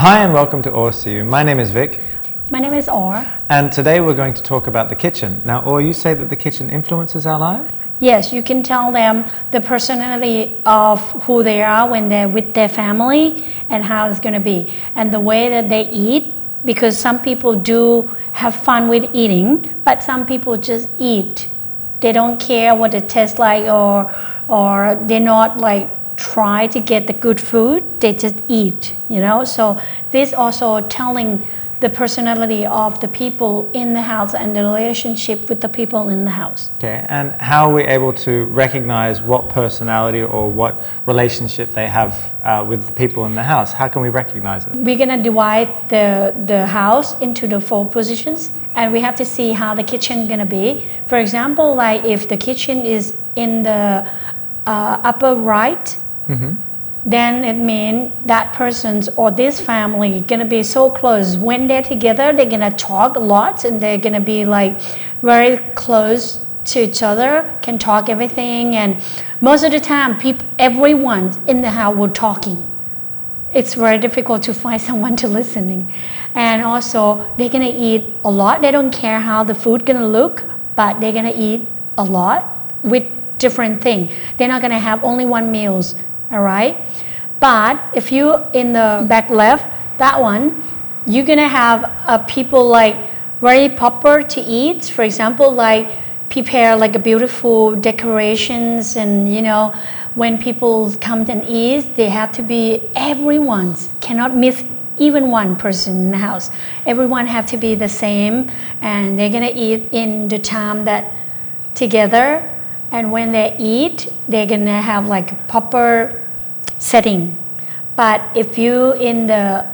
Hi and welcome to ORCU. My name is Vic. My name is Or. And today we're going to talk about the kitchen. Now, Or, you say that the kitchen influences our life? Yes, you can tell them the personality of who they are when they're with their family and how it's going to be. And the way that they eat, because some people do have fun with eating, but some people just eat. They don't care what it tastes like or they're not like try to get the good food, they just eat, So this also telling the personality of the people in the house and the relationship with the people in the house. Okay, and how are we able to recognize what personality or what relationship they have with the people in the house? How can we recognize it? We're gonna divide the house into the 4 positions, and we have to see how the kitchen gonna be. For example, like if the kitchen is in the upper right, then it means that person's or this family gonna be so close. When they're together, they're gonna talk a lot and they're gonna be like very close to each other, can talk everything, and most of the time everyone in the house will talking. It's very difficult to find someone to listening. And also they're gonna eat a lot. They don't care how the food gonna look, but they're gonna eat a lot with different things. They're not gonna have only one meals. All right, but if you in the back left, that one, you're gonna have people like very popular to eat. For example, like prepare like a beautiful decorations, and when people come and eat, they have to be everyone's. Cannot miss even one person in the house. Everyone have to be the same, and they're gonna eat in the time that together. And when they eat, they're gonna have like a proper setting. But if you in the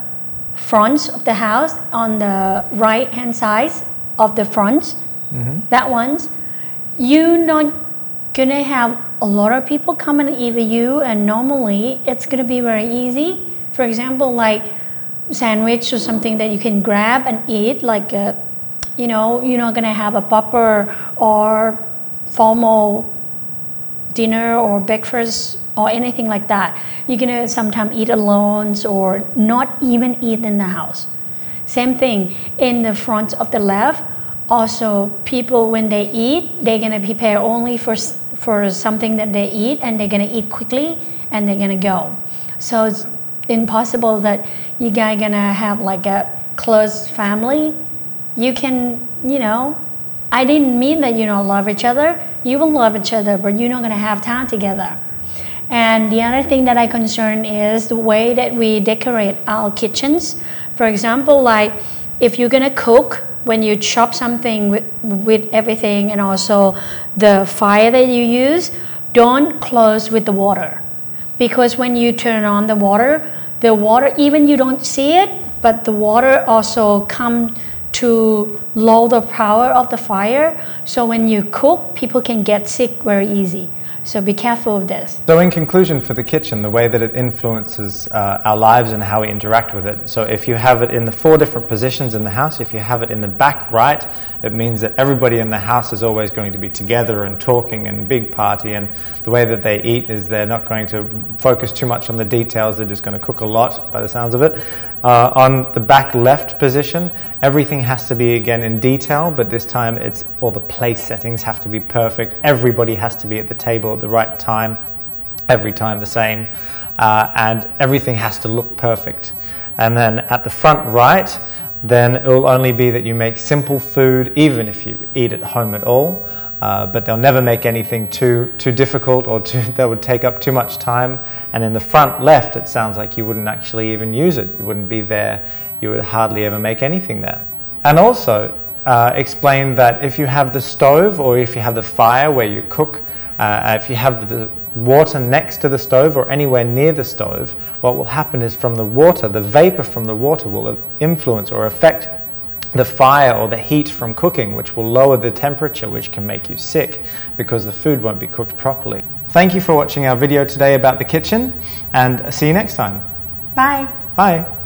front of the house, on the right hand side of the front, that one's, you're not gonna have a lot of people come and eat with you, and normally it's gonna be very easy. For example, like sandwich or something that you can grab and eat, like you're not gonna have a proper or formal dinner or breakfast or anything like that. You're gonna sometimes eat alone or not even eat in the house. Same thing in the front of the left. Also, people when they eat, they're gonna prepare only for something that they eat, and they're gonna eat quickly and they're gonna go. So it's impossible that you guys gonna have like a close family. You can, I didn't mean that you don't love each other. You will love each other, but you're not gonna have time together. And the other thing that I concern is the way that we decorate our kitchens. For example, like if you're gonna cook, when you chop something with everything, and also the fire that you use, don't close with the water. Because when you turn on the water, even you don't see it, but the water also comes to lower the power of the fire. So when you cook, people can get sick very easy. So be careful of this. So in conclusion for the kitchen, the way that it influences our lives and how we interact with it. So if you have it in the 4 different positions in the house, if you have it in the back right, it means that everybody in the house is always going to be together and talking and big party, and the way that they eat is they're not going to focus too much on the details, they're just going to cook a lot by the sounds of it. On the back left position, everything has to be again in detail, but this time all the place settings have to be perfect. Everybody has to be at the table at the right time, every time the same, and everything has to look perfect. And then at the front right, then it will only be that you make simple food, even if you eat at home at all, but they'll never make anything too difficult or that would take up too much time. And in the front left, it sounds like you wouldn't actually even use it. You wouldn't be there. You would hardly ever make anything there. And also explain that if you have the stove or if you have the fire where you cook, if you have the water next to the stove or anywhere near the stove, what will happen is from the water, the vapor from the water will influence or affect the fire or the heat from cooking, which will lower the temperature, which can make you sick because the food won't be cooked properly. Thank you for watching our video today about the kitchen, and see you next time. Bye. Bye.